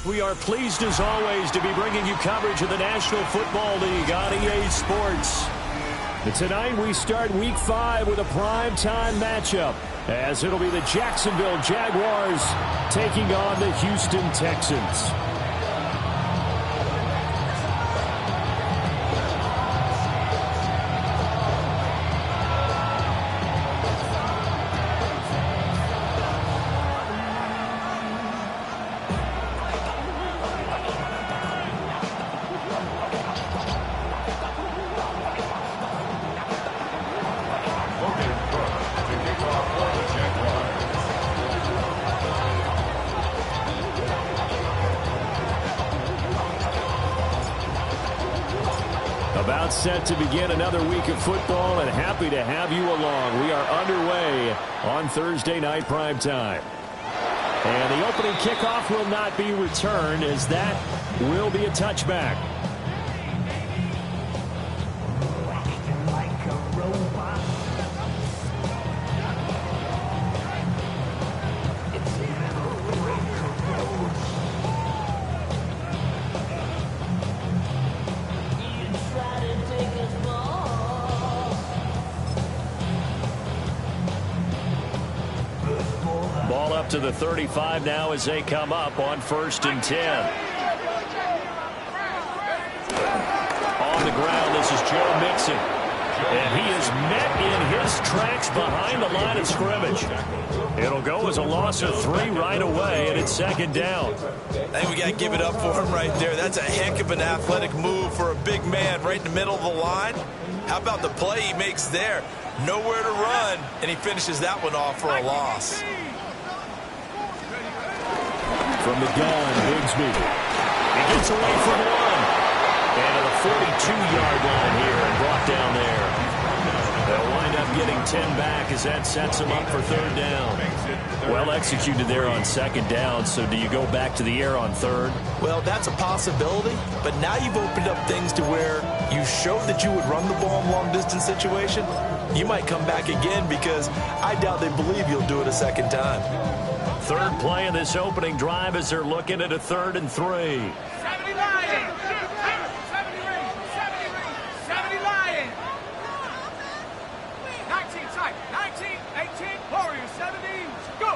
We are pleased as always to be bringing you coverage of the National Football League on EA Sports. Tonight we start Week 5 with a primetime matchup, as it'll be the Jacksonville Jaguars taking on the Houston Texans. About set to begin another week of football, and happy to have you along. We are underway on Thursday night primetime. And the opening kickoff will not be returned, as that will be a touchback. Ball up to the 35 now as they come up on 1st and 10. On the ground, this is Joe Mixon. And he is met in his tracks behind the line of scrimmage. It'll go as a loss of 3 right away, and it's 2nd down. I think we got to give it up for him right there. That's a heck of an athletic move for a big man right in the middle of the line. How about the play he makes there? Nowhere to run, and he finishes that one off for a loss. From the gun, Bigsby. He gets away from one. And to the 42-yard line here and brought down there. They'll wind up getting 10 back as that sets them up for 3rd down. Well executed there on 2nd down, so do you go back to the air on 3rd? Well, that's a possibility, but now you've opened up things to where you showed that you would run the ball in long-distance situation. You might come back again because I doubt they believe you'll do it a 2nd time. 3rd play of this opening drive as they're looking at a 3rd and 3. 70 Lions! 70 Lions! 19 tight, 19, 18, Warriors, 70s, go!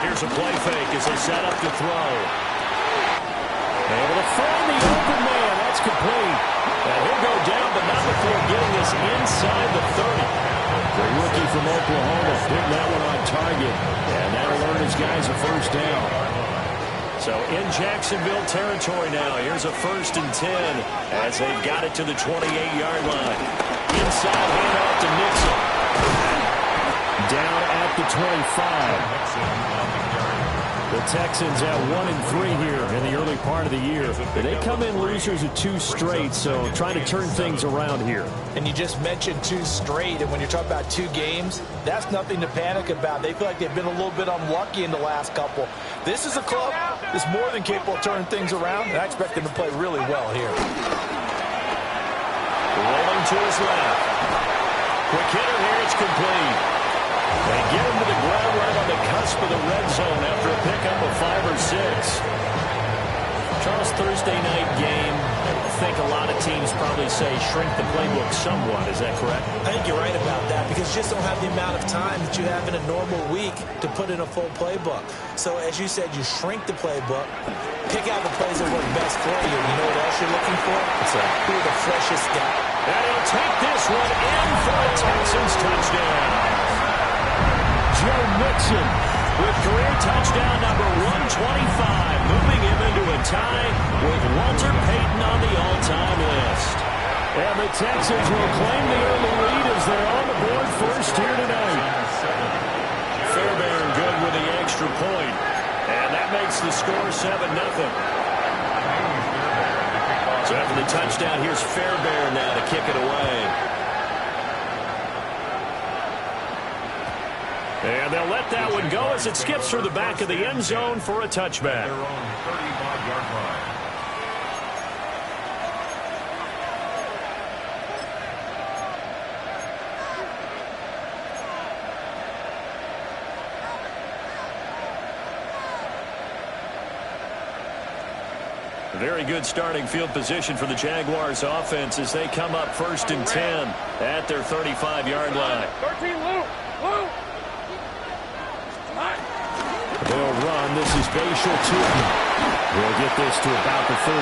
Here's a play fake as they set up to throw. Able to find the open man. That's complete. And he'll go down, but not before getting this inside the 30. The rookie from Oklahoma putting that one on target. And that'll earn his guys a 1st down. So in Jacksonville territory now, here's a 1st and 10 as they've got it to the 28-yard line. Inside handoff to Nixon. Down at the 25. The Texans at 1-3 here in the early part of the year. They come in losers of 2 straight, so trying to turn things around here. And you just mentioned 2 straight, and when you're talking about 2 games, that's nothing to panic about. They feel like they've been a little bit unlucky in the last couple. This is a club that's more than capable of turning things around, and I expect them to play really well here. Rolling to his left. Quick hitter here, it's complete. They get him to the ground right on the cusp of the red zone after a pickup of 5 or 6. Charles, Thursday night game, I think a lot of teams probably say shrink the playbook somewhat. Is that correct? I think you're right about that because you just don't have the amount of time that you have in a normal week to put in a full playbook. So as you said, you shrink the playbook, pick out the plays that work best for you. You know what else you're looking for? What's that? Who are the freshest guy? And he'll take this one in for a Texans touchdown. Joe Mixon with career touchdown number 125, moving him into a tie with Walter Payton on the all-time list. And the Texans will claim the early lead as they're on the board first here tonight. Fairbairn good with the extra point, and that makes the score 7-0. So after the touchdown, here's Fairbairn now to kick it away. And they'll let that one go as it skips through the back of the end zone for a touchback. Their own 35-yard line. Very good starting field position for the Jaguars offense as they come up 1st and 10 at their 35-yard line. 13, Lou. Lou. They'll run. This is Bashal Tootin. They'll get this to about the 38.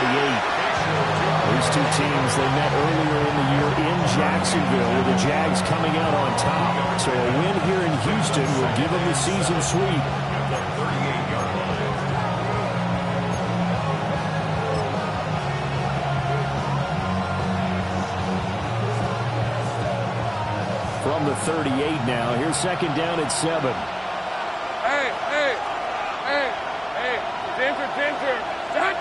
These two teams, they met earlier in the year in Jacksonville with the Jags coming out on top. So a win here in Houston will give them the season sweep. From the 38 now. Here's 2nd down at 7. Hey. Ginger. Set.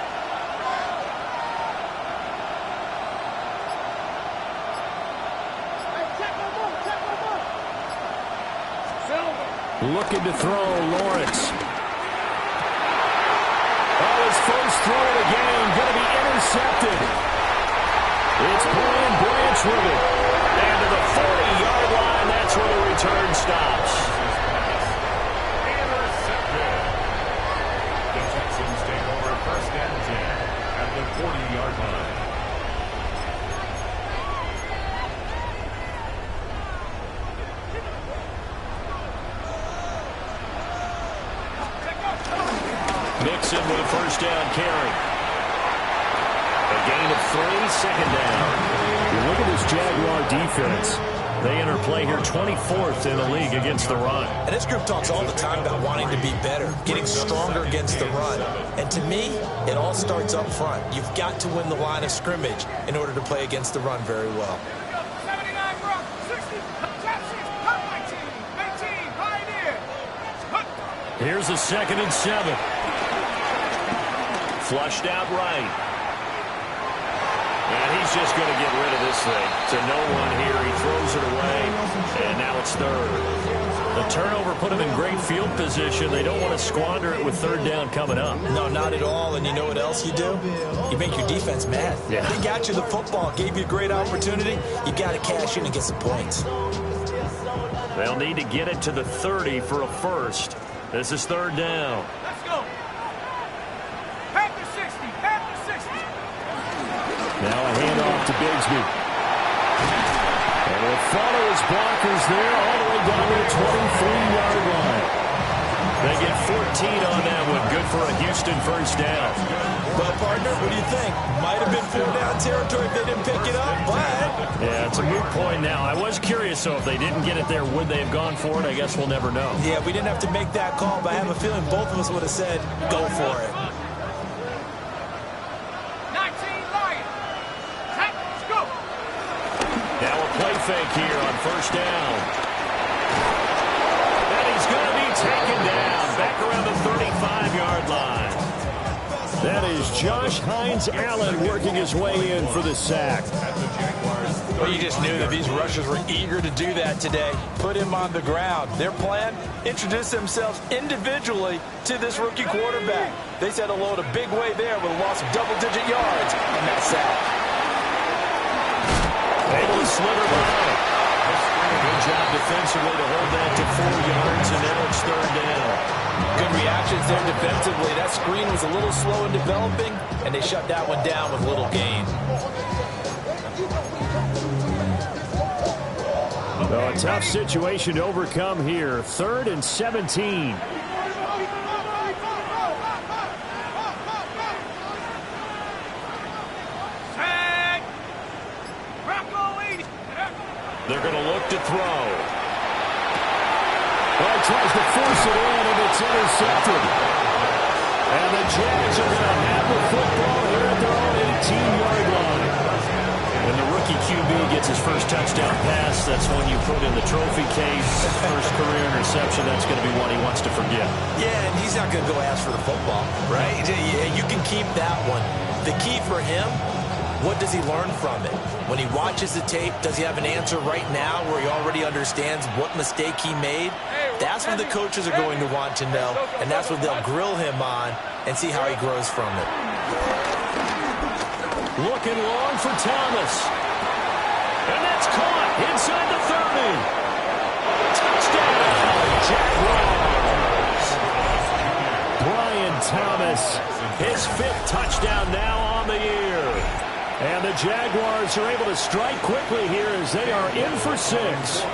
Looking to throw, Lawrence. Oh, his first throw of the game, going to be intercepted. It's Brian Branch with it. And to the 40-yard line, that's where the return stops. Intercepted. The Texans take over 1st and 10 at the 40-yard line. Mixon with a 1st down carry. A gain of 3, 2nd down. You look at this Jaguar defense. They enter play here 24th in the league against the run. And this group talks all the time about wanting to be better, getting stronger against the run. And to me, it all starts up front. You've got to win the line of scrimmage in order to play against the run very well. 79, bro. 60. Top 6. Top 19. 18. Pioneer. Here's a 2nd and 7. Flushed out right. And he's just going to get rid of this thing. To no one here. He throws it away. And now it's 3rd. The turnover put him in great field position. They don't want to squander it with 3rd down coming up. No, not at all. And you know what else you do? You make your defense mad. Yeah. They got you the football, gave you a great opportunity. You got to cash in and get some points. They'll need to get it to the 30 for a first. This is 3rd down. Let's go. Half the 60. Half the 60. Now a handoff to Bigsby. And we'll follow his blockers there all the way down to the 23-yard line. They get 14 on that one. Good for a Houston 1st down. Well, partner, what do you think? Might have been 4-down territory if they didn't pick it up, but... Yeah, it's a moot point now. I was curious, so if they didn't get it there, would they have gone for it? I guess we'll never know. Yeah, we didn't have to make that call, but I have a feeling both of us would have said, go for it. 19 Lions. Let's go. Now a play fake here on 1st down. And he's going to be taken down back around the 35-yard line. That is Josh Hines-Allen working his way in for the sack. Well, you just knew that these rushers were eager to do that today. Put him on the ground. Their plan, introduce themselves individually to this rookie quarterback. They set a load a big way there with a loss of double-digit yards on that sack. Able to slither by. Good job defensively to hold that to 4 yards, and now it's 3rd down. Good reactions there defensively. That screen was a little slow in developing, and they shut that one down with little gain. So a tough situation to overcome here. 3rd and 17. Tag. Rocco 80. They're going to look to throw. Well, tries to force it in, and it's intercepted. And the Jags are going to have the football here at their own 18-yard line. When the rookie QB gets his first touchdown pass, that's when you put in the trophy case. First career interception, that's going to be one he wants to forget. Yeah, and he's not going to go ask for the football, right? You can keep that one. The key for him, what does he learn from it? When he watches the tape, does he have an answer right now where he already understands what mistake he made? That's what the coaches are going to want to know, and that's what they'll grill him on and see how he grows from it. Looking long for Thomas. And that's caught inside the 30. Touchdown, Jaguars. Brian Thomas, his 5th touchdown now on the year. And the Jaguars are able to strike quickly here as they are in for 6.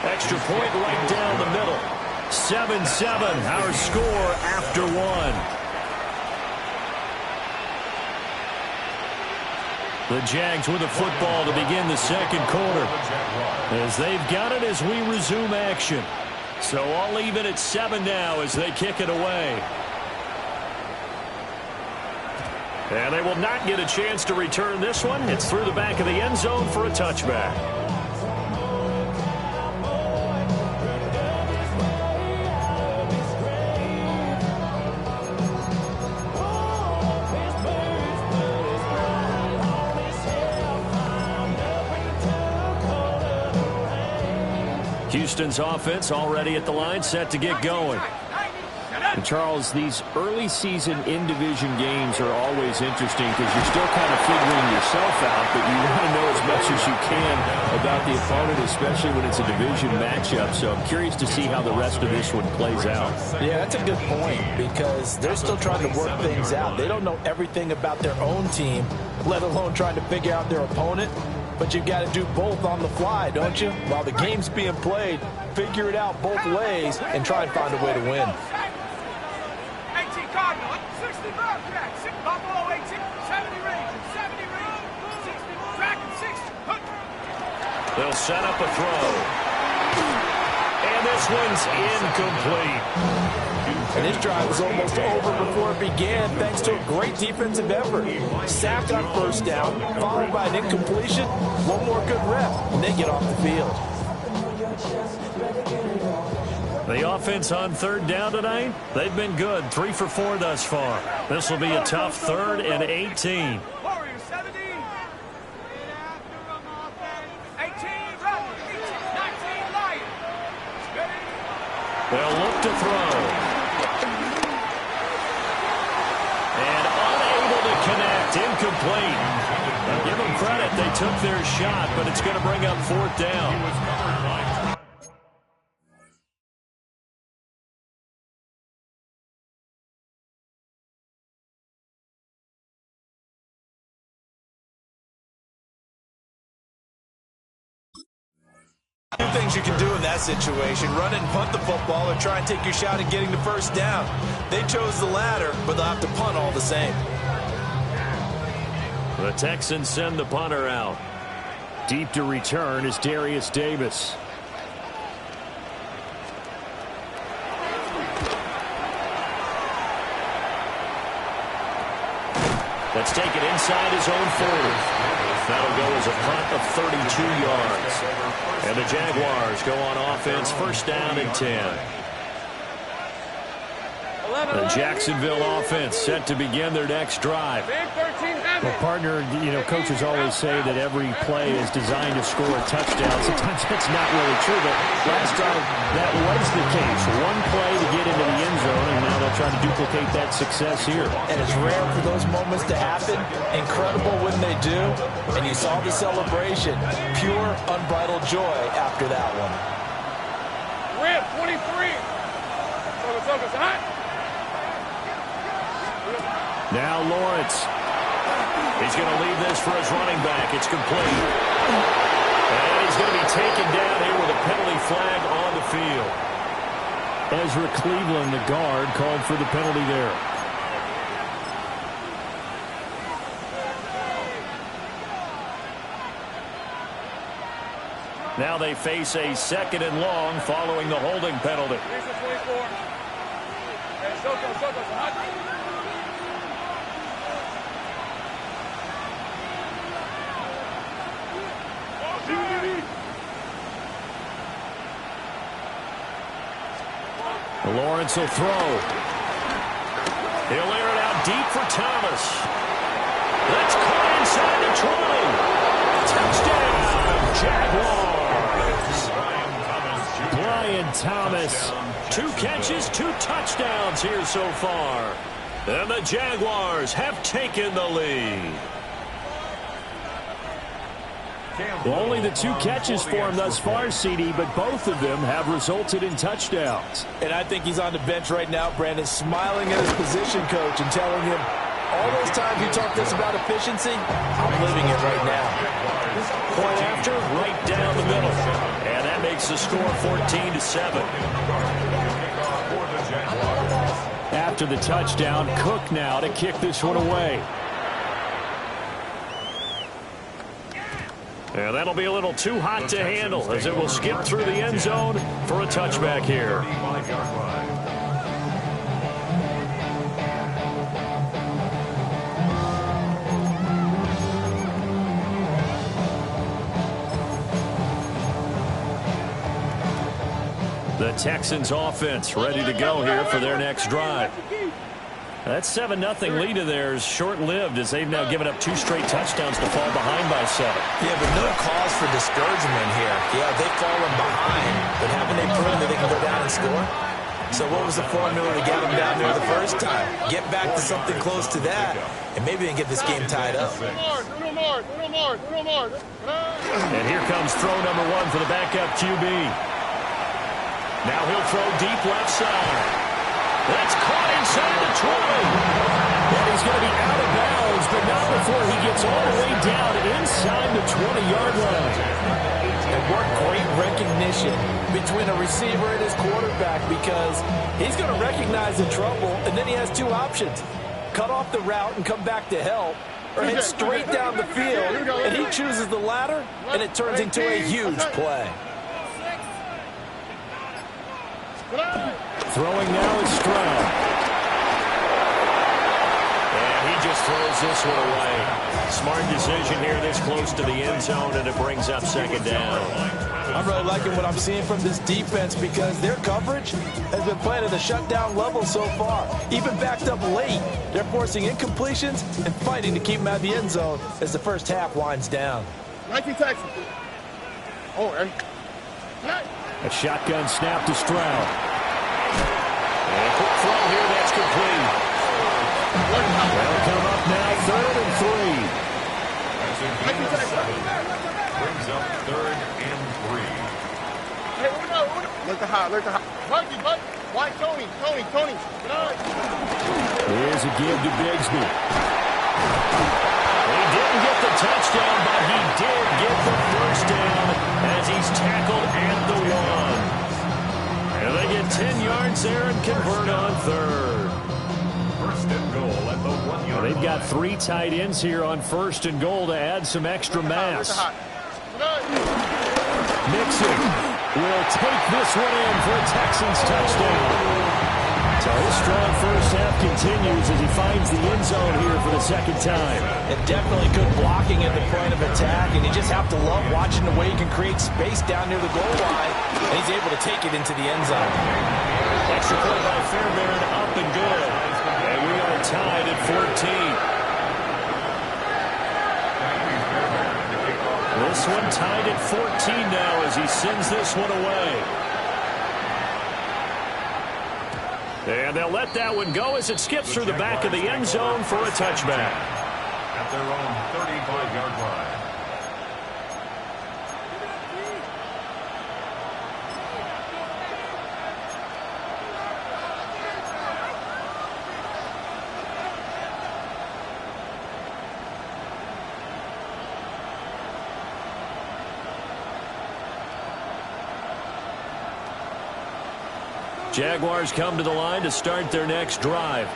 Extra point right down the middle. 7-7, our score after 1. The Jags with the football to begin the second quarter, as they've got it as we resume action. So I'll leave it at 7 now as they kick it away. And they will not get a chance to return this one. It's through the back of the end zone for a touchback. Houston's offense already at the line, set to get going. And Charles, these early season in-division games are always interesting because you're still kind of figuring yourself out, but you want to know as much as you can about the opponent, especially when it's a division matchup. So I'm curious to see how the rest of this one plays out. Yeah, that's a good point because they're still trying to work things out. They don't know everything about their own team, let alone trying to figure out their opponent. But you've got to do both on the fly, don't you? While the game's being played, figure it out both ways and try and find a way to win. 18 Cardinal, 60 Bobcats, Buffalo 18, 70 Rangers, 70 Rangers, 60 Dragon 60. They'll set up a throw. And this one's incomplete. And this drive was almost over before it began thanks to a great defensive effort. Sack on first down, followed by an incompletion, one more good rep, and they get off the field. The offense on third down tonight, they've been good. 3 for 4 thus far. This will be a tough 3rd and 18. Warriors 17. 18 Rebels, 19 Lions. They'll look to throw. Incomplete. Now give them credit. They took their shot, but it's going to bring up 4th down. Two things you can do in that situation: run and punt the football, or try and take your shot at getting the first down. They chose the latter, but they'll have to punt all the same. The Texans send the punter out. Deep to return is Darius Davis. Let's take it inside his own 40. That'll go as a punt of 32 yards. And the Jaguars go on offense, 1st down and 10. The Jacksonville offense set to begin their next drive. Well, partner, coaches always say that every play is designed to score a touchdown. Sometimes that's not really true, but last drive that was the case. One play to get into the end zone, and now they'll try to duplicate that success here. And it's rare for those moments to happen. Incredible when they do. And you saw the celebration. Pure, unbridled joy after that one. Rip 23. Focus, hot. Now Lawrence. He's going to leave this for his running back. It's complete. And he's going to be taken down here with a penalty flag on the field. Ezra Cleveland, the guard, called for the penalty there. Now they face a 2nd and long following the holding penalty. Lawrence will throw. He'll air it out deep for Thomas. That's caught inside the 20. Touchdown, Jaguars. Brian Thomas. 2 catches, 2 touchdowns here so far. And the Jaguars have taken the lead. Well, only the 2 catches for him thus far, CD, but both of them have resulted in touchdowns. And I think he's on the bench right now, Brandon, smiling at his position coach and telling him, all those times you talked to us about efficiency, I'm living it right now. Point after, right down the middle. And that makes the score 14-7. After the touchdown, Cook now to kick this one away. And that'll be a little too hot to handle as it will skip through the end zone for a touchback here. The Texans offense ready to go here for their next drive. That 7-0 lead of theirs short-lived as they've now given up 2 straight touchdowns to fall behind by 7. Yeah, but no cause for discouragement here. Yeah, they've fallen behind, but haven't they proven that they can go down and score? So what was the formula to get them down there the first time? Get back to something close to that, and maybe they can get this game tied up. And here comes throw number 1 for the backup QB. Now he'll throw deep left side. That's caught inside the 20. And he's going to be out of bounds, but not before he gets all the way down inside the 20-yard line. And what great recognition between a receiver and his quarterback, because he's going to recognize the trouble, and then he has 2 options. Cut off the route and come back to help, or head straight down the field, and he chooses the latter, and it turns into a huge play. Throwing now is Stroud. And he just throws this one away. Smart decision here this close to the end zone, and it brings up 2nd down. I'm really liking what I'm seeing from this defense because their coverage has been playing at a shutdown level so far. Even backed up late, they're forcing incompletions and fighting to keep them out of the end zone as the first half winds down. 19 Texans. Oh, and A shotgun snap to Stroud. And a quick throw here, that's complete. They'll come up now, 3rd and 3. Brings up 3rd and 3. hey, look the high. Buggy. Why Tony? Here's a give to Bigsby. He didn't get the touchdown, but he did get the first down as he's tackled at the 1. And they get 10 yards there and convert on 3rd. First and goal at the 1-yard line. They've got 3 tight ends here on 1st and goal to add some extra mass. Mixon will take this one in for a Texans touchdown. So his strong first half continues as he finds the end zone here for the 2nd time. And definitely good blocking at the point of attack, and you just have to love watching the way he can create space down near the goal line, and he's able to take it into the end zone. Extra play by Fairbairn, up and good. And we are tied at 14. This one tied at 14 now as he sends this one away. And they'll let that one go as it skips through the back of the end zone for a touchback. At their own 35-yard line. Jaguars come to the line to start their next drive.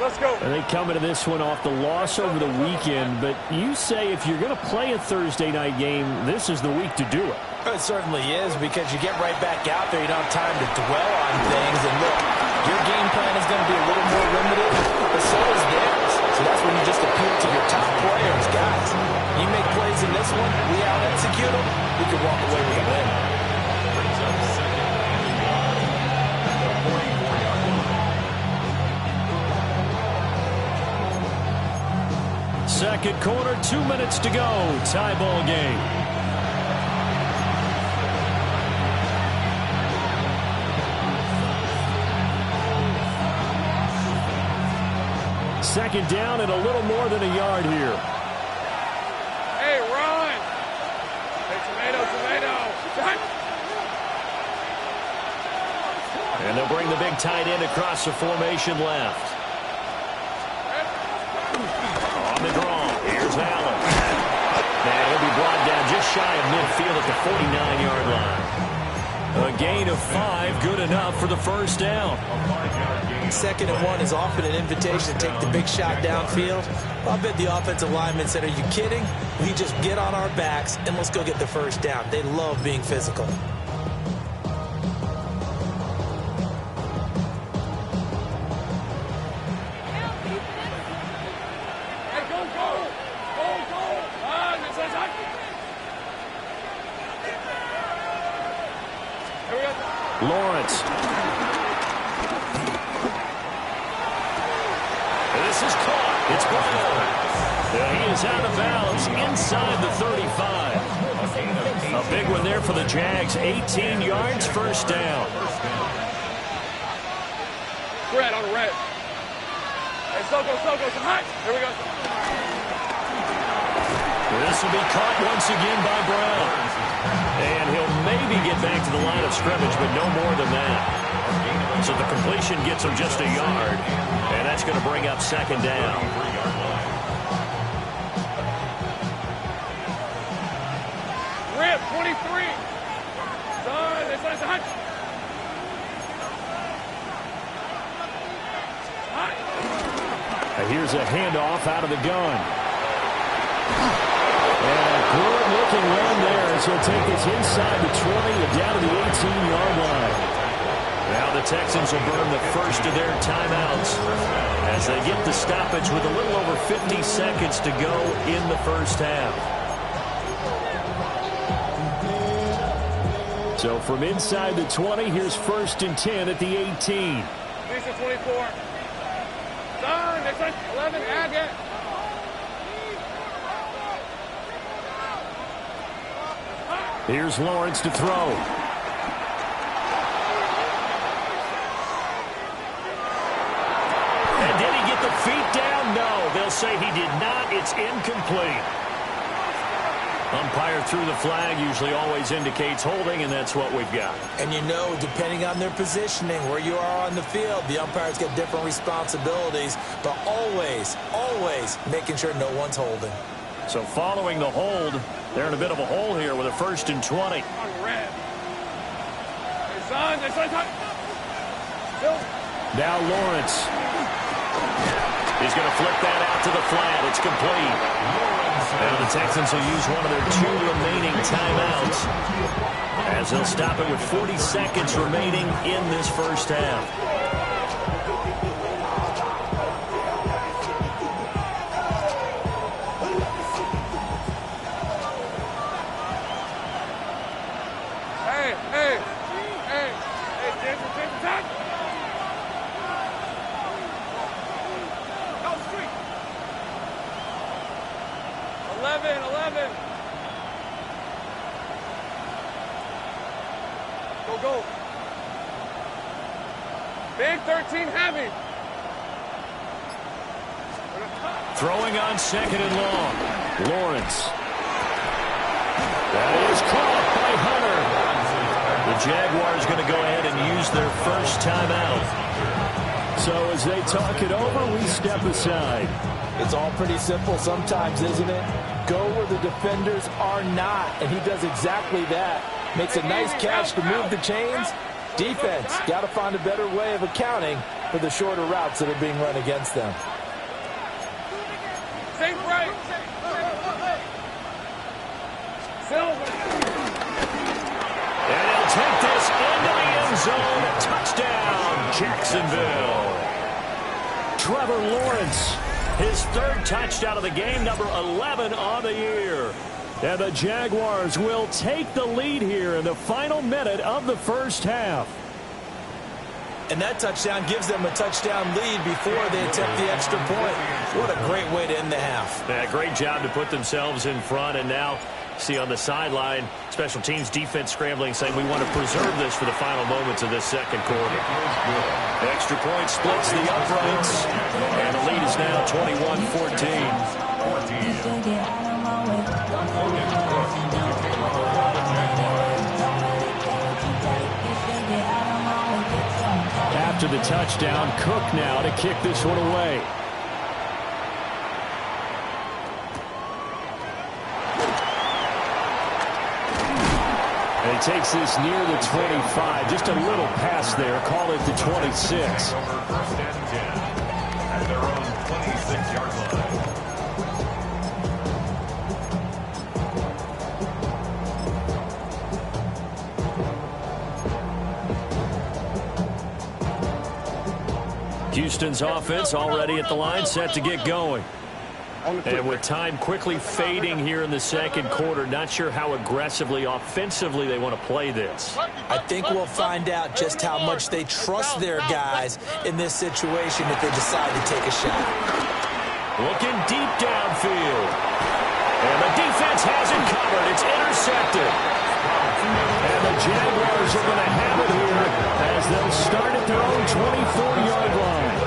Let's go. And they come into this one off the loss over the weekend. But you say if you're going to play a Thursday night game, this is the week to do it. It certainly is, because you get right back out there. You don't have time to dwell on things. And look, your game plan is going to be a little more limited, but so is theirs. So that's when you just appeal to your top players. Guys, you make plays in this one, we out-execute them, we can walk away with a win. Brings up 2nd and 1 at the 44-yard line. Second quarter, 2 minutes to go. Tie ball game. Second down and a little more than a yard here. Hey, run. And they'll bring the big tight end across the formation left. On the draw, here's Allen. And he'll be brought down just shy of midfield at the 49-yard line. A gain of 5, good enough for the first down. 2nd and 1 is often an invitation to take the big shot downfield. I bet the offensive lineman said, are you kidding? We just get on our backs and let's go get the first down. They love being physical. Lawrence. This is caught. It's ball. He is out of bounds inside the 35. A big one there for the Jags. 18 yards, first down. Red on the red. Hey, Soko, some height. Here we go. This will be caught once again by Brown. And he'll maybe get back to the line of scrimmage, but no more than that. So the completion gets him just a yard, and that's going to bring up 2nd down. Rip, 23. It's a hunch. Here's a handoff out of the gun. And a good-looking run there as he'll take this inside the 20 and down to the 18-yard line. Now the Texans will burn the first of their timeouts as they get the stoppage with a little over 50 seconds to go in the first half. So from inside the 20, here's 1st and 10 at the 18. Lisa, 24. Done. Next one. 11. Add it. Here's Lawrence to throw. And did he get the feet down? No. They'll say he did not. It's incomplete. Umpire threw the flag, usually always indicates holding, and that's what we've got. And you know, depending on their positioning, where you are on the field, the umpires get different responsibilities, but always, always making sure no one's holding. So following the hold, they're in a bit of a hole here with a 1st and 20. Now Lawrence. He's going to flip that out to the flat. It's complete. Now the Texans will use one of their 2 remaining timeouts as they'll stop it with 40 seconds remaining in this first half. Go. Big 13 heavy. Throwing on 2nd and long. Lawrence. That is caught by Hunter. The Jaguars going to go ahead and use their first timeout. So as they talk it over, we step aside. It's all pretty simple sometimes, isn't it? Go where the defenders are not, and he does exactly that. Makes a nice catch to move the chains. Defense, got to find a better way of accounting for the shorter routes that are being run against them. Safe right. And he'll take this into the end zone. Touchdown, Jacksonville. Trevor Lawrence, his 3rd touchdown of the game, number 11 on the year. And the Jaguars will take the lead here in the final minute of the first half. And that touchdown gives them a touchdown lead before they attempt the extra point. What a great way to end the half. Yeah, great job to put themselves in front. And now, see on the sideline, special teams defense scrambling, saying we want to preserve this for the final moments of this 2nd quarter. The extra point splits the uprights. And the lead is now 21-14. to the touchdown. Cook now to kick this one away. And he takes this near the 25. Just a little pass there. Call it the 26. First and 10 at their own 26-yard line. Houston's offense already at the line, set to get going. And with time quickly fading here in the second quarter, not sure how aggressively, offensively they want to play this. I think we'll find out just how much they trust their guys in this situation if they decide to take a shot. Looking deep downfield. And the defense has it covered. It's intercepted. And the Jaguars are going to have it here as they'll start at their own 24-yard line.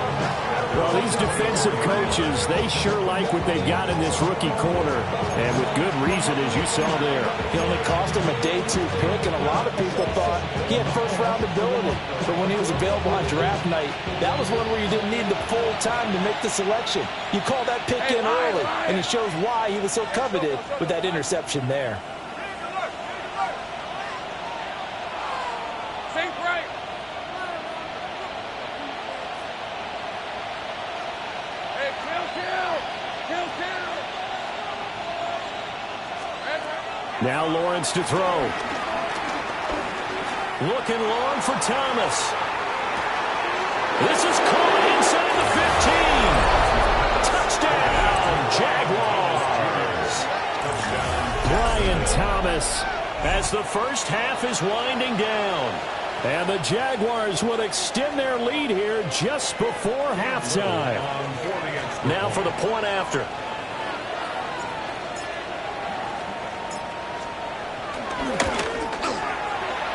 Well, these defensive coaches, they sure like what they've got in this rookie corner, and with good reason, as you saw there. He only cost him a day 2 pick, and a lot of people thought he had first-round ability. But when he was available on draft night, that was one where you didn't need the full time to make the selection. You call that pick in early, and it shows why he was so coveted with that interception there. Now Lawrence to throw. Looking long for Thomas. This is caught inside the 15. Touchdown, Jaguars. Brian Thomas as the first half is winding down. And the Jaguars will extend their lead here just before halftime. Now for the point after.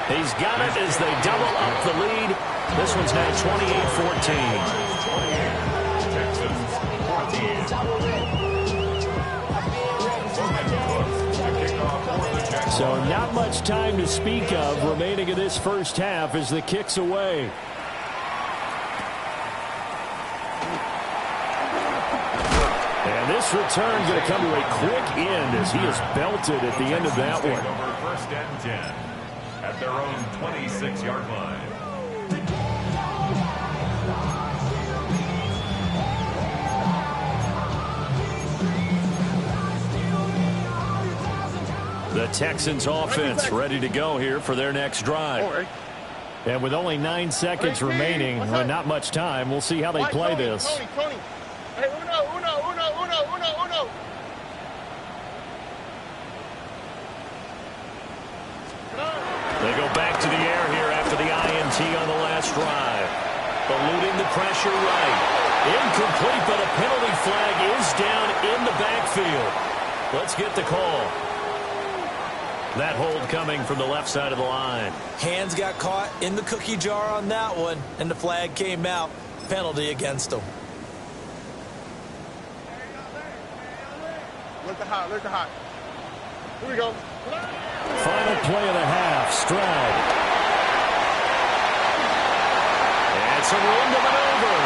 He's got it as they double up the lead. This one's now 28-14. So not much time to speak of remaining in this first half as the kick's away. And this return going to come to a quick end as he is belted at the end of that one. First and 10. At their own 26-yard line. The Texans offense ready to go here for their next drive. And with only 9 seconds remaining, well, not much time, we'll see how they play this. Tony. Hey, uno. They go back to the air here after the A.M.P. on the last drive. Eluding the pressure right. Incomplete, but a penalty flag is down in the backfield. Let's get the call. That hold coming from the left side of the line. Hands got caught in the cookie jar on that one, and the flag came out. Penalty against him. Look the hot. Here we go. Final play of the half. Stroud. And some room to maneuver.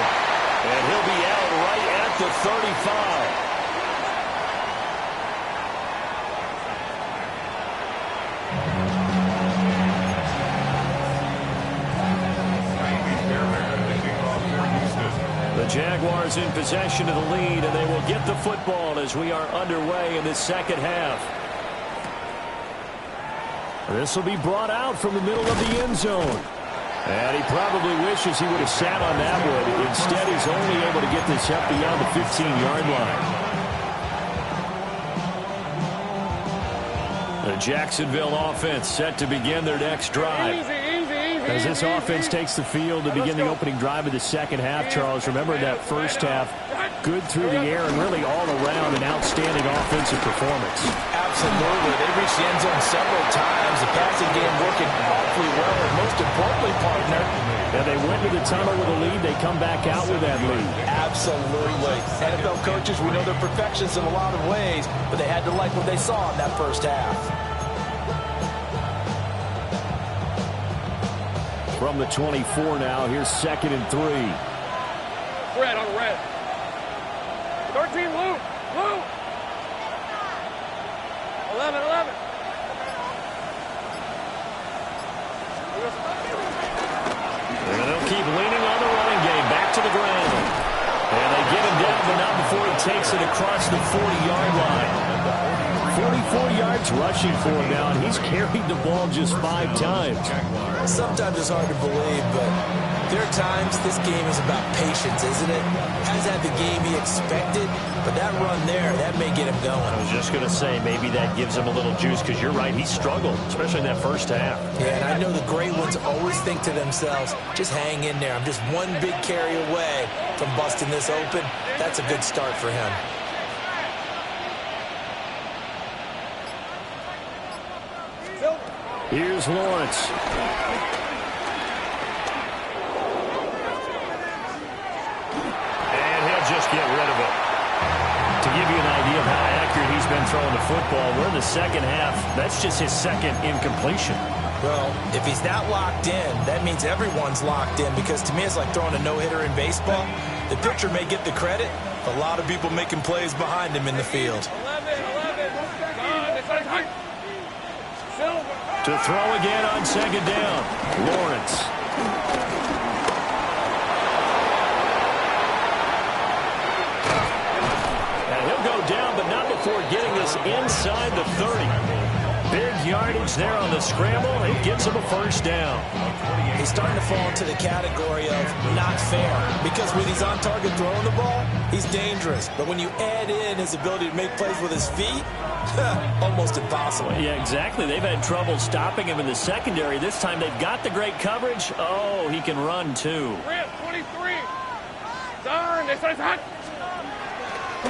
And he'll be out right at the 35. The Jaguars in possession of the lead, and they will get the football as we are underway in this second half. This will be brought out from the middle of the end zone. And he probably wishes he would have sat on that one. Instead, he's only able to get this up beyond the 15-yard line. The Jacksonville offense set to begin their next drive. As this offense takes the field to begin the opening drive of the second half, Charles, remember that first half, good through the air and really all around an outstanding offensive performance. Absolutely. They reached the end zone several times. The passing game working awfully well, and most importantly, partner. And they went to the tunnel with a lead. They come back out with that lead. Absolutely. NFL coaches, we know they're perfectionists in a lot of ways, but they had to like what they saw in that first half. from the 24 now. Here's 2nd and 3. Red on red. 13 blue. Blue. 11. And they'll keep leaning on the running game. Back to the ground. And they get him down, but not before he takes it across the 40-yard line. 44 yards rushing for him now, and he's carried the ball just 5 times. Sometimes it's hard to believe, but there are times this game is about patience, isn't it? Hasn't had the game he expected, but that run there, that may get him going. I was just going to say, maybe that gives him a little juice, because you're right, he struggled, especially in that first half. Yeah, and I know the great ones always think to themselves, just hang in there. I'm just one big carry away from busting this open. That's a good start for him. Here's Lawrence. And he'll just get rid of it. To give you an idea of how accurate he's been throwing the football, we're in the second half. That's just his second incompletion. Well, if he's not locked in, that means everyone's locked in, because to me it's like throwing a no-hitter in baseball. The pitcher may get the credit, a lot of people making plays behind him in the field. 11. To throw again on 2nd down, Lawrence. And he'll go down, but not before getting this inside the 30. Big yardage there on the scramble. It gets him a first down. He's starting to fall into the category of not fair, because when he's on target throwing the ball, he's dangerous. But when you add in his ability to make plays with his feet, almost impossible. Yeah, exactly. They've had trouble stopping him in the secondary. This time they've got the great coverage. Oh, he can run too. 23. Darn, this is hot.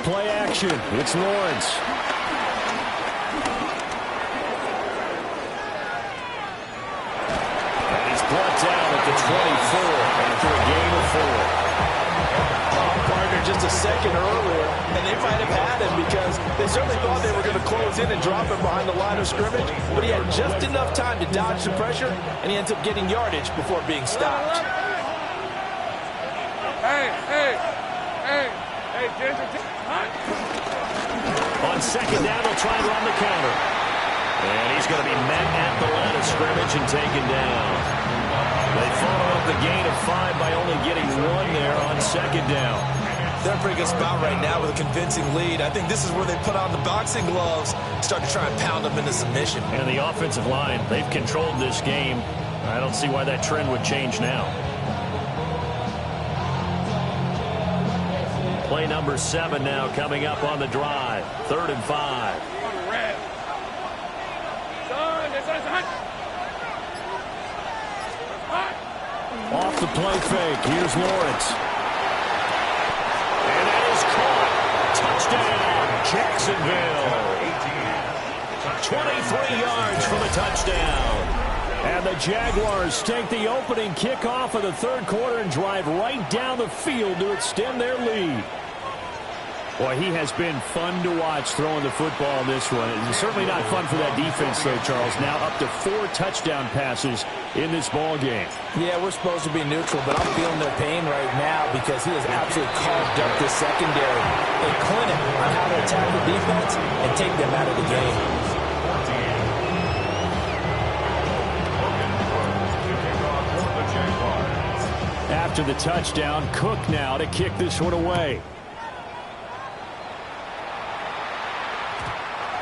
Play action. It's Lawrence. And he's brought down at the 24 after a gain of 4. Partner just a second earlier, and they might have had him because they certainly thought they were going to close in and drop him behind the line of scrimmage, but he had just enough time to dodge the pressure, and he ends up getting yardage before being stopped. Hey, Ginger. On 2nd down, they'll try and run the counter. And he's going to be met at the line of scrimmage and taken down. They follow up the gain of 5 by only getting 1 there on 2nd down. They're in a pretty good spot right now with a convincing lead. I think this is where they put on the boxing gloves, start to try and pound them into submission. And the offensive line, they've controlled this game. I don't see why that trend would change now. Play number 7 now coming up on the drive. 3rd and 5. Red. Darn, this is hot. Off the play fake. Here's Lawrence. And that is caught. Touchdown, Jacksonville. 23 yards from a touchdown. And the Jaguars take the opening kickoff of the 3rd quarter and drive right down the field to extend their lead. Boy, he has been fun to watch throwing the football in this one. It's certainly not fun for that defense, though, Charles. Now up to 4 touchdown passes in this ball game. Yeah, we're supposed to be neutral, but I'm feeling their pain right now because he has absolutely carved up this secondary. A clinic on how to attack the defense and take them out of the game. After the touchdown, Cook now to kick this one away.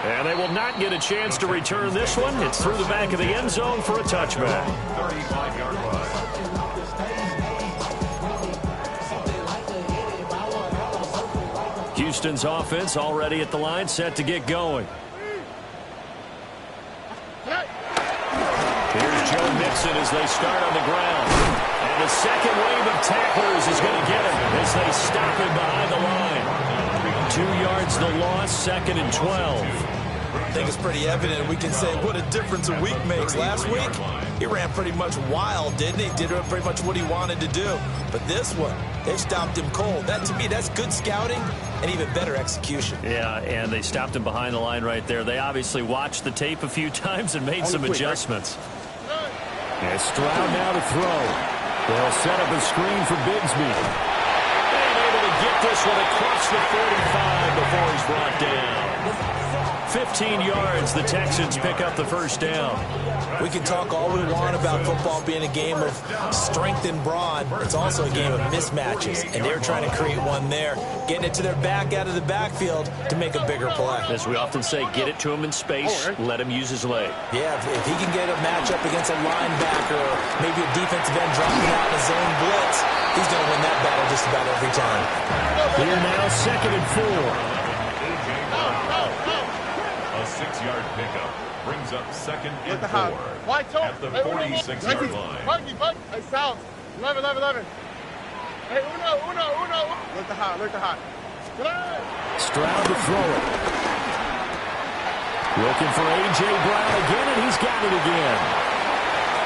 And they will not get a chance to return this one. It's through the back of the end zone for a touchback. 35-yard line. Houston's offense already at the line, set to get going. Here's Joe Mixon as they start on the ground. And the second wave of tacklers is going to get him as they stop him behind the line. 2 yards the loss, 2nd and 12. I think it's pretty evident. We can say what a difference a week makes. Last week, he ran pretty much wild, didn't he? Did pretty much what he wanted to do. But this one, they stopped him cold. That, to me, that's good scouting and even better execution. Yeah, and they stopped him behind the line right there. They obviously watched the tape a few times and made some adjustments. And Stroud now to throw. They'll set up a screen for Bigsby. And able to get this one across the 45 before he's brought down. 15 yards, the Texans pick up the first down. We can talk all we want about football being a game of strength and brawn. It's also a game of mismatches, and they're trying to create one there, getting it to their back out of the backfield to make a bigger play. As we often say, get it to him in space, let him use his leg. Yeah, if he can get a matchup against a linebacker or maybe a defensive end dropping out in a zone blitz, he's going to win that battle just about every time. Here now, 2nd and 4. A 6-yard pickup brings up 2nd and 4 at the 46-yard line. Hey, South. 11. Hey, Uno. Look the hot. Stroud to throw it. Looking for A.J. Brown again, and he's got it again.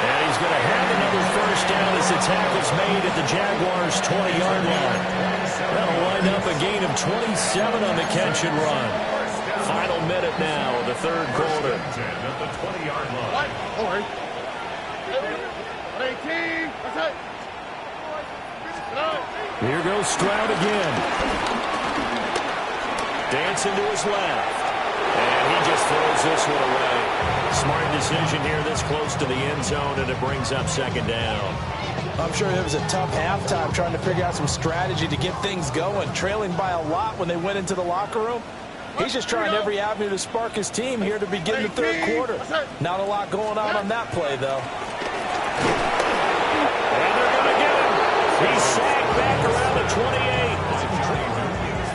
And he's going to have another first down as the tackle's made at the Jaguars' 20-yard line. That'll wind up a gain of 27 on the catch and run. Final minute now of the third quarter. 10 at the 20-yard line. 18. That's it. Here goes Stroud again. Dancing to his left. And he just throws this one away. Smart decision here this close to the end zone, and it brings up 2nd down. I'm sure it was a tough halftime trying to figure out some strategy to get things going, trailing by a lot when they went into the locker room. He's just trying every avenue to spark his team here to begin the third quarter. Not a lot going on that play, though. And they're going to get him. He's sacked back around the 28.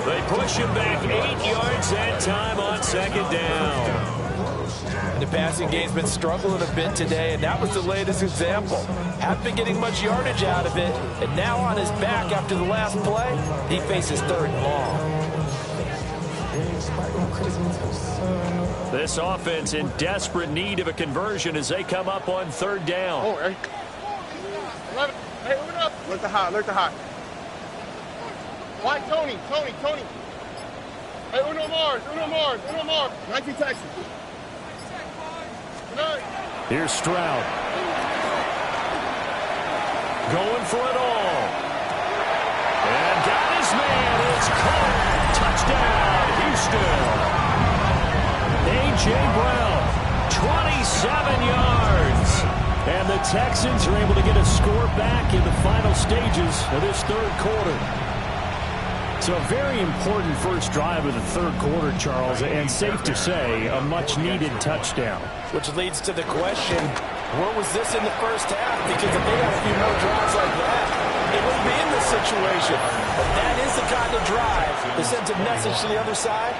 They push him back 8 yards that time on 2nd down. The passing game's been struggling a bit today, and that was the latest example. Haven't been getting much yardage out of it, and now on his back after the last play, he faces 3rd and long. This offense in desperate need of a conversion as they come up on 3rd down. Hey, Uno. Look the hot. Why, Tony. Hey, Uno Mars. 19 Texas. Here's Stroud. Going for it all. And got his man. It's caught. Touchdown, Houston. A.J. Brown, 27 yards. And the Texans are able to get a score back in the final stages of this third quarter. So a very important first drive of the third quarter, Charles, and safe to say, a much-needed touchdown. Which leads to the question, where was this in the first half? Because if they had a few more drives like that, it wouldn't be in this situation. But that is the kind of drive that sends a message to the other side.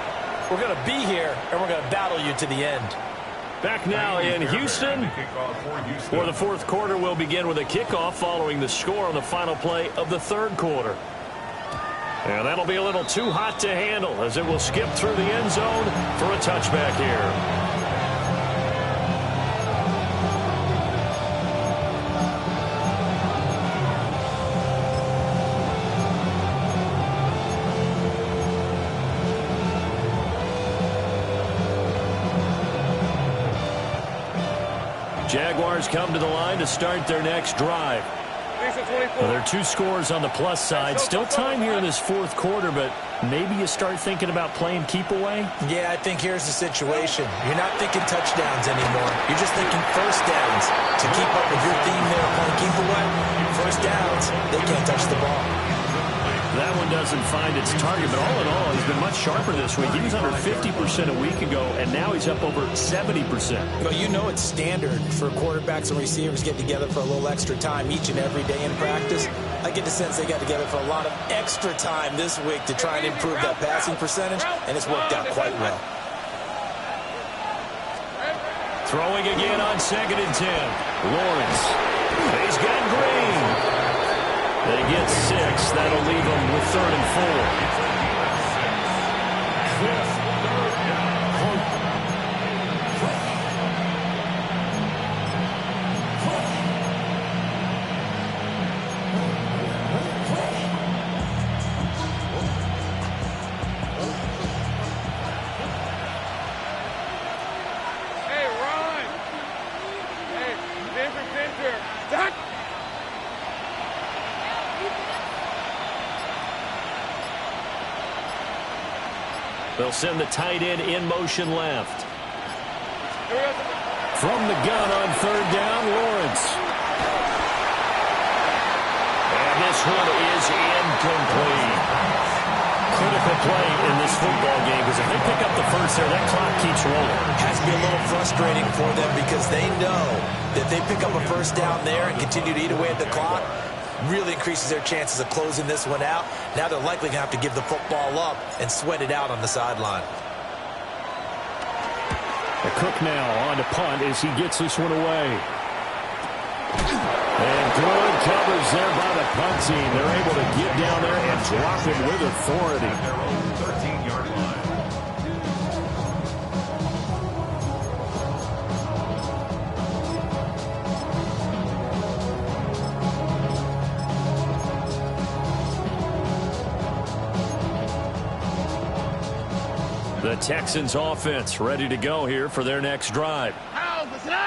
We're going to be here, and we're going to battle you to the end. Back now in Houston, where the fourth quarter will begin with a kickoff following the score on the final play of the third quarter. And that'll be a little too hot to handle as it will skip through the end zone for a touchback here. Jaguars come to the line to start their next drive. Well, there are 2 scores on the plus side. Still time here in this fourth quarter, but maybe you start thinking about playing keep away? Yeah, I think here's the situation. You're not thinking touchdowns anymore. You're just thinking first downs. To keep up with your theme there, playing keep away, first downs, they can't touch the ball. That one doesn't find its target, but all in all, he's been much sharper this week. He was under 50% a week ago, and now he's up over 70%. Well, you know it's standard for quarterbacks and receivers getting together for a little extra time each and every day in practice. I get the sense they got together for a lot of extra time this week to try and improve that passing percentage, and it's worked out quite well. Throwing again on 2nd and 10. Lawrence. He's got Green. They get 6. That'll leave them with 3rd and 4. Hey, Ron. Hey, Denver Center. They'll send the tight end in motion left. From the gun on third down, Lawrence. And this one is incomplete. Critical play in this football game because if they pick up the first there, that clock keeps rolling. Has to be a little frustrating for them because they know that if they pick up a first down there and continue to eat away at the clock, really increases their chances of closing this one out. Now they're likely going to have to give the football up and sweat it out on the sideline. Cook now on to punt as he gets this one away. And good coverage there by the punt team. They're able to get down there and drop it with authority. Their own 13-yard line. The Texans offense ready to go here for their next drive.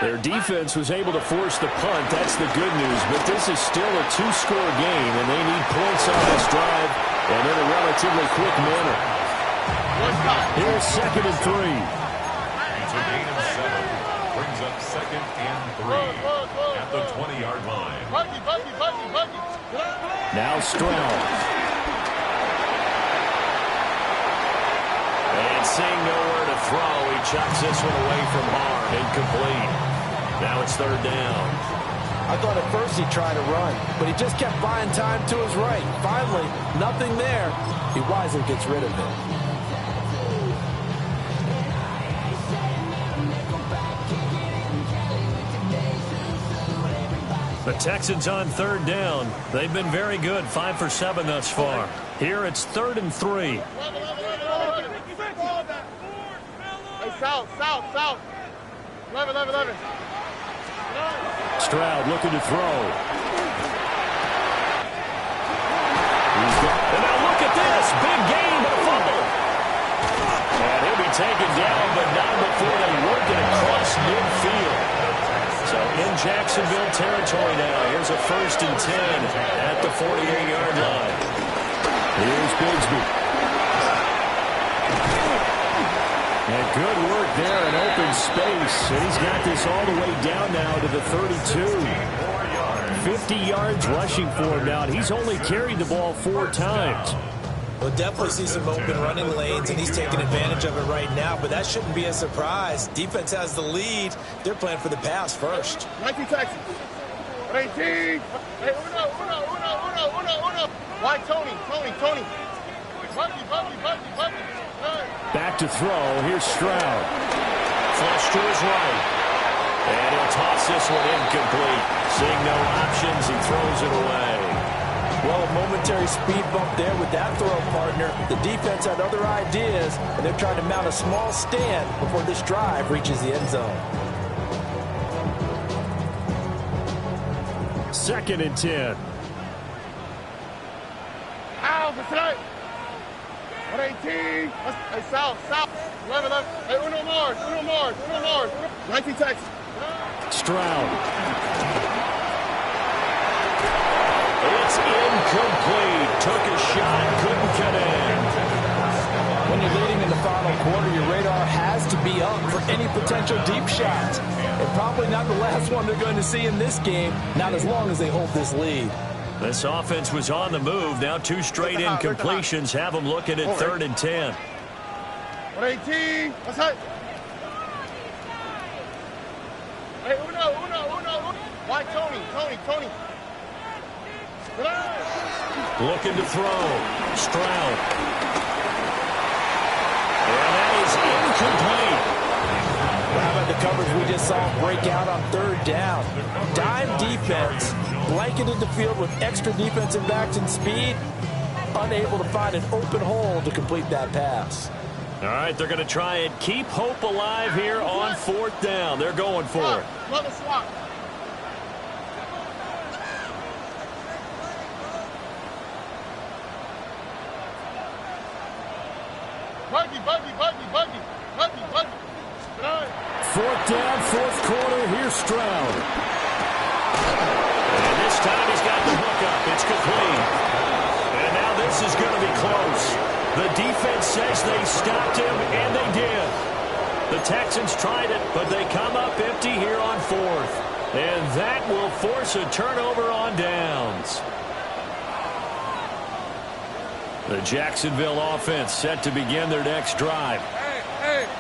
Their defense was able to force the punt. That's the good news. But this is still a two-score game, and they need points on this drive and in a relatively quick manner. Here's 2nd and 3. It's a gain of 7. Brings up 2nd and 3 at the 20-yard line. Now Stroud. And seeing nowhere to throw, he chucks this one away from harm. Incomplete. Now it's 3rd down. I thought at first he'd try to run, but he just kept buying time to his right. Finally, nothing there. He wisely gets rid of it. The Texans on 3rd down. They've been very good, 5 for 7 thus far. Here it's 3rd and 3. Hey, south. 11. Stroud looking to throw. And now look at this. Big gain, but a fumble. And he'll be taken down, but not before they work it across midfield. So in Jacksonville territory now. Here's a 1st and 10 at the 48-yard line. Here's Bigsby. And good work there in open space. And he's got this all the way down now to the 32. 50 yards rushing for him now. And he's only carried the ball 4 times. We'll definitely see some open running lanes, and he's taking advantage of it right now. But that shouldn't be a surprise. Defense has the lead. They're playing for the pass first. 19 Texans. 18. Hey, uno. Why Tony? Buggy. Back to throw. Here's Stroud. Flush to his right. And he'll toss this one incomplete. Seeing no options, he throws it away. Well, a momentary speed bump there with that throw, partner. The defense had other ideas, and they're trying to mount a small stand before this drive reaches the end zone. 2nd and 10. Out for tonight. 118. Hey, south. 11. Hey, uno more. 19 Texans. Stroud. It's incomplete. Took a shot, couldn't connect. When you're leading in the final quarter, your radar has to be up for any potential deep shots. And probably not the last one they're going to see in this game, not as long as they hold this lead. This offense was on the move. Now 2 straight incompletions have them looking at 3rd and 10. 118. What's that? Hey, uno. Why Tony? Looking to throw. Stroud. And that is incomplete. How about the coverage we just saw break out on 3rd down? Dime defense, blanketed the field with extra defensive backs and speed, unable to find an open hole to complete that pass. All right, they're going to try and keep hope alive here on 4th down. They're going for it. Love a swap. Buggy. 4th down, 4th quarter. Here's Stroud. And this time he's got the hook up. It's complete. And now this is going to be close. The defense says they stopped him, and they did. The Texans tried it, but they come up empty here on fourth. And that will force a turnover on downs. The Jacksonville offense set to begin their next drive.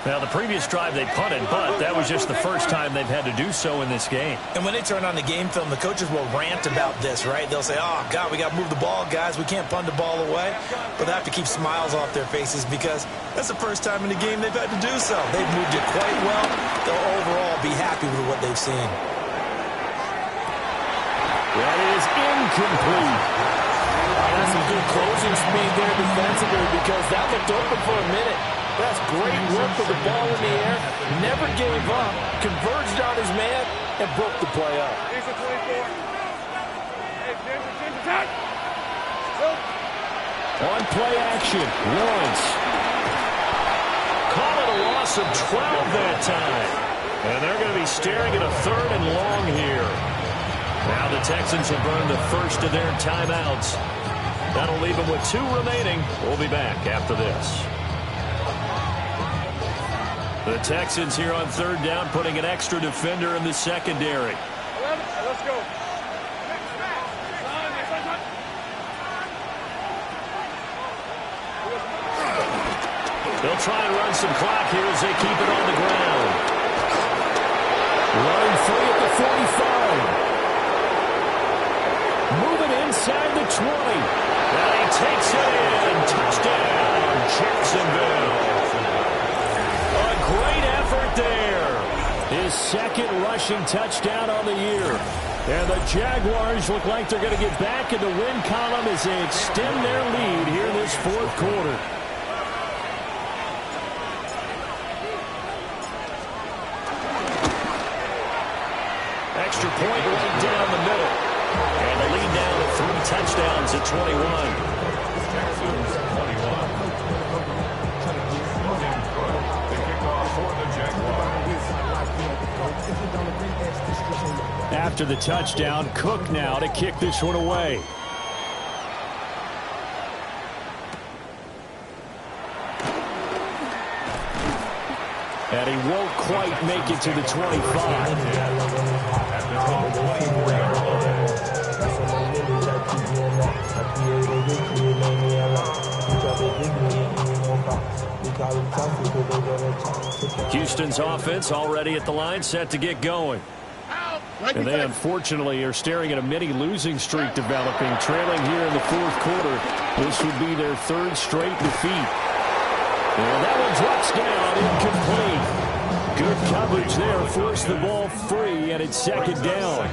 Now, the previous drive they punted, but that was just the first time they've had to do so in this game. And when they turn on the game film, the coaches will rant about this, right? They'll say, oh, God, we got to move the ball, guys. We can't punt the ball away. But they have to keep smiles off their faces because that's the first time in the game they've had to do so. They've moved it quite well. They'll overall be happy with what they've seen. That is incomplete. That's some good closing speed there defensively because that looked open for a minute. That's great work with the ball in the air. Never gave up, converged on his man, and broke the play up. On play action, Lawrence. Call it a loss of 12 that time. And they're going to be staring at a 3rd and long here. Now the Texans have burned the first of their timeouts. That'll leave them with 2 remaining. We'll be back after this. The Texans here on 3rd down, putting an extra defender in the secondary. Let's go. They'll try and run some clock here as they keep it on the ground. Running free at the 45. Moving inside the 20. Now he takes it in. Touchdown, Jacksonville. A great effort there. His 2nd rushing touchdown on the year. And the Jaguars look like they're going to get back in the win column as they extend their lead here in this 4th quarter. Extra point right down the middle. And the lead down to 3 touchdowns at 21. After the touchdown, Cook now to kick this one away. And he won't quite make it to the 25. Houston's offense already at the line, set to get going. And they unfortunately are staring at a mini losing streak developing, trailing here in the 4th quarter. This would be their 3rd straight defeat. And that one drops down, incomplete. Good coverage there, forced the ball free, and it's 2nd down.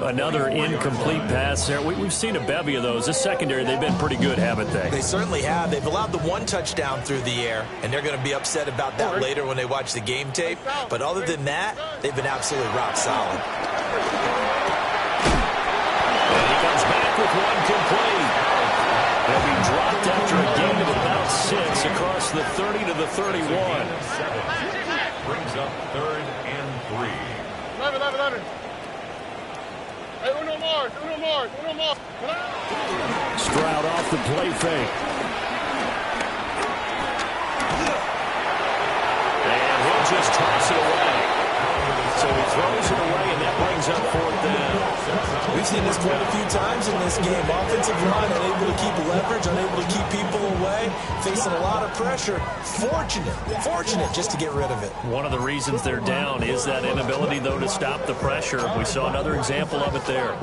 Another incomplete pass there. We've seen a bevy of those. This secondary, they've been pretty good, haven't they? They certainly have. They've allowed the 1 touchdown through the air, and they're going to be upset about that later when they watch the game tape. But other than that, they've been absolutely rock solid. And he comes back with 1 complete. He'll be dropped after a gain of about 6 across the 30 to the 31. Brings up 3rd and 3. 11. Hey, uno more. Stroud off the play fake. And he'll just toss it away. So he throws it away, and that brings up 4th down. We've seen this quite a few times in this game. Offensive line unable to keep leverage, unable to keep people away, facing a lot of pressure. Fortunate just to get rid of it. One of the reasons they're down is that inability, though, to stop the pressure. We saw another example of it there.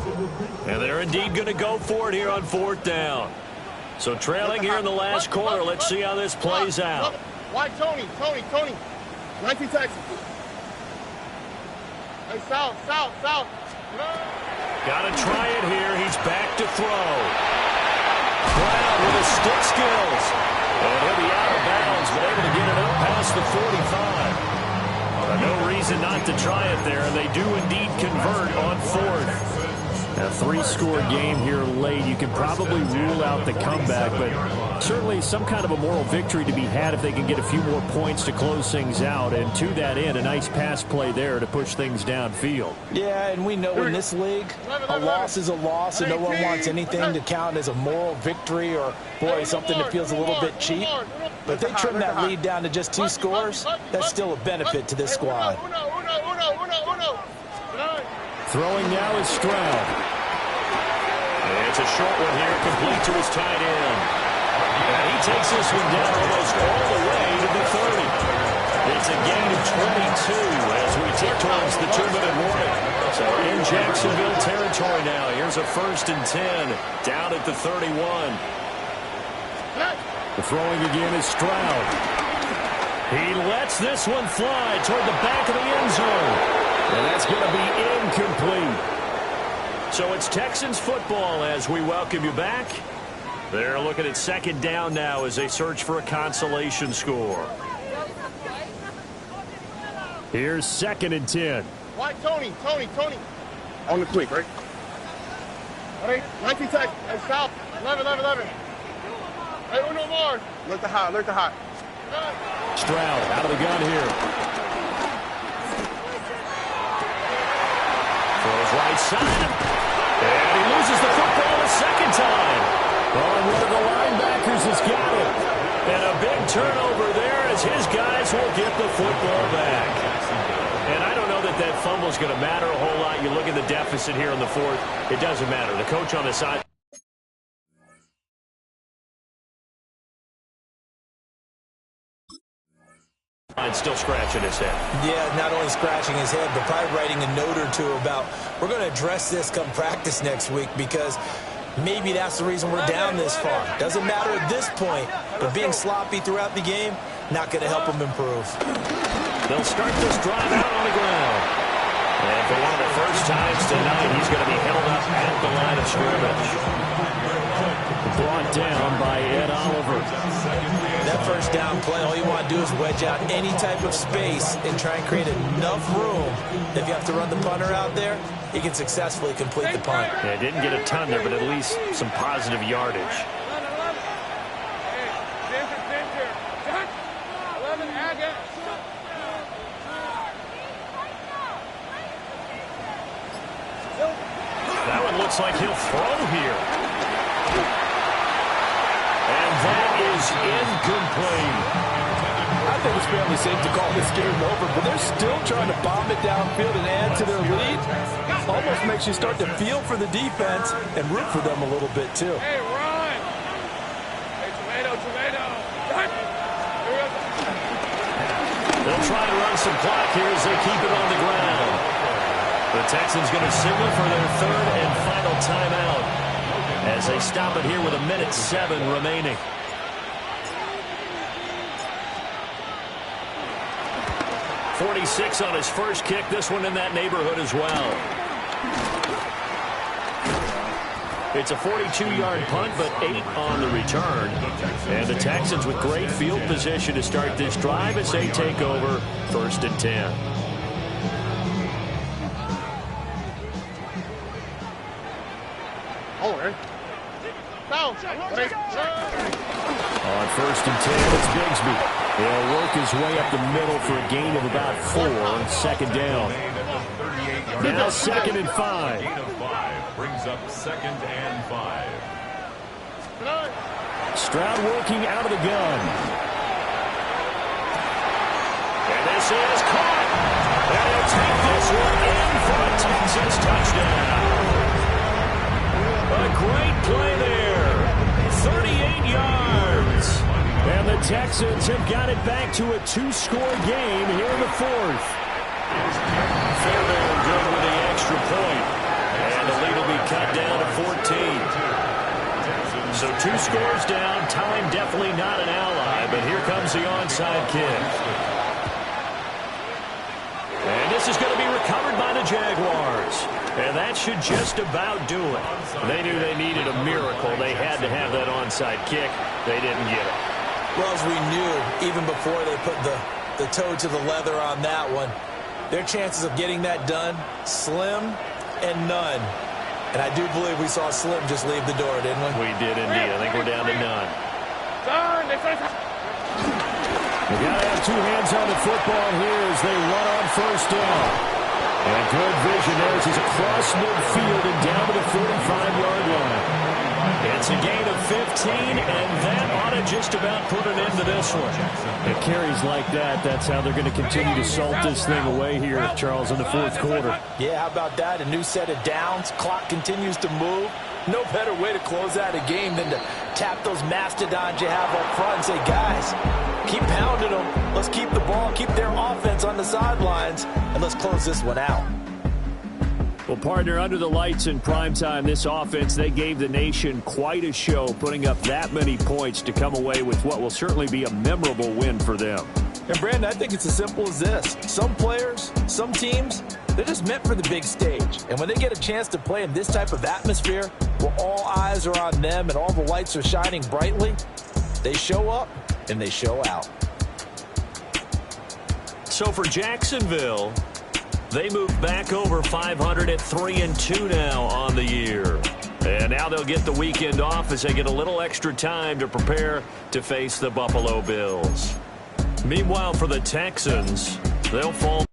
And they're indeed going to go for it here on 4th down. So trailing here in the last quarter. Let's see how this plays out. White Tony. 19 Texas. Hey, south. Got to try it here. He's back to throw. Brown with his stick skills. And he'll be out of bounds, but able to get it up past the 45. No reason not to try it there, and they do indeed convert on 4th. A three-score game here late. You can probably rule out the comeback, but certainly some kind of a moral victory to be had if they can get a few more points to close things out. And to that end, a nice pass play there to push things downfield. Yeah, and we know in this league, a loss is a loss, and no one wants anything to count as a moral victory or, boy, something that feels a little bit cheap. But if they trim that lead down to just 2 scores, that's still a benefit to this squad. Throwing now is Stroud. It's a short one here, complete to his tight end. And he takes this one down almost all the way to the 30. It's a gain of 22 as we tick towards the 2-minute warning. So in Jacksonville territory now. Here's a 1st and 10 down at the 31. The throwing again is Stroud. He lets this one fly toward the back of the end zone. And that's going to be incomplete. So it's Texans football as we welcome you back. They're looking at 2nd down now as they search for a consolation score. Here's 2nd and 10. White, Tony. On the quick, right? Ready? 19 seconds. Hey, stop. 11. Hey, Uno more. Alert the hot. Stroud out of the gun here. Throws right side. And he loses the football a 2nd time. Oh, and one of the linebackers has got it. And a big turnover there as his guys will get the football back. And I don't know that that fumble is going to matter a whole lot. You look at the deficit here in the 4th. It doesn't matter. The coach on the side. Still scratching his head. Yeah, not only scratching his head, but probably writing a note or two about, we're going to address this come practice next week because maybe that's the reason we're down this far. Doesn't matter at this point, but being sloppy throughout the game, not going to help him improve. They'll start this drive out on the ground. And for one of the first times tonight, he's going to be held up at the line of scrimmage. Brought down by Ed Oliver. That 1st down play, all you want to do is wedge out any type of space and try and create enough room. If you have to run the punter out there, he can successfully complete the punt. Yeah, didn't get a ton there, but at least some positive yardage. That one looks like he'll throw here. And that is incomplete. I think it's fairly safe to call this game over, but they're still trying to bomb it downfield and add to their lead. Almost makes you start to feel for the defense and root for them a little bit, too. Hey, run. Hey, tomato. They'll try to run some clock here as they keep it on the ground. The Texans going to signal for their 3rd and final timeout as they stop it here with 1:07 remaining. .46 on his first kick. This one in that neighborhood as well. It's a 42-yard punt, but 8 on the return. And the Texans with great field position to start this drive as they take over 1st and 10. Down. On 1st and 10, it's Bigsby. He'll work his way up the middle for a gain of about 4 on 2nd down. Now 2nd and 5. Gain of 5 brings up 2nd and 5. Stroud working out of the gun. And this is caught. And he'll take this one in for a Texans touchdown. A great play there. 38 yards. And the Texans have got it back to a 2-score game here in the 4th. Fairbairn good with the extra point. And the lead will be cut down to 14. So 2 scores down. Time definitely not an ally, but here comes the onside kick. And this is going to be recovered by the Jaguars. And that should just about do it. They knew they needed a miracle. They had to have that onside kick. They didn't get it. Well, as we knew, even before they put the toe to the leather on that one, their chances of getting that done, slim and none. And I do believe we saw Slim just leave the door, didn't we? We did indeed. I think we're down to none. They got to have two hands on the football here as they run on first down. And good vision there as he's across midfield and down to the 45-yard line. It's a gain of 15, and that ought to just about put an end to this one. It carries like that. That's how they're going to continue to salt this thing away here, Charles, in the fourth quarter. Yeah, how about that? A new set of downs. Clock continues to move. No better way to close out a game than to tap those mastodons you have up front and say, guys, keep pounding them. Let's keep the ball, keep their offense on the sidelines, and let's close this one out. Well, partner, under the lights in primetime, this offense, they gave the nation quite a show, putting up that many points to come away with what will certainly be a memorable win for them. And, Brandon, I think it's as simple as this. Some players, some teams, they're just meant for the big stage. And when they get a chance to play in this type of atmosphere where all eyes are on them and all the lights are shining brightly, they show up and they show out. So for Jacksonville, they move back over 500 at 3-2 now on the year. And now they'll get the weekend off as they get a little extra time to prepare to face the Buffalo Bills. Meanwhile, for the Texans, they'll fall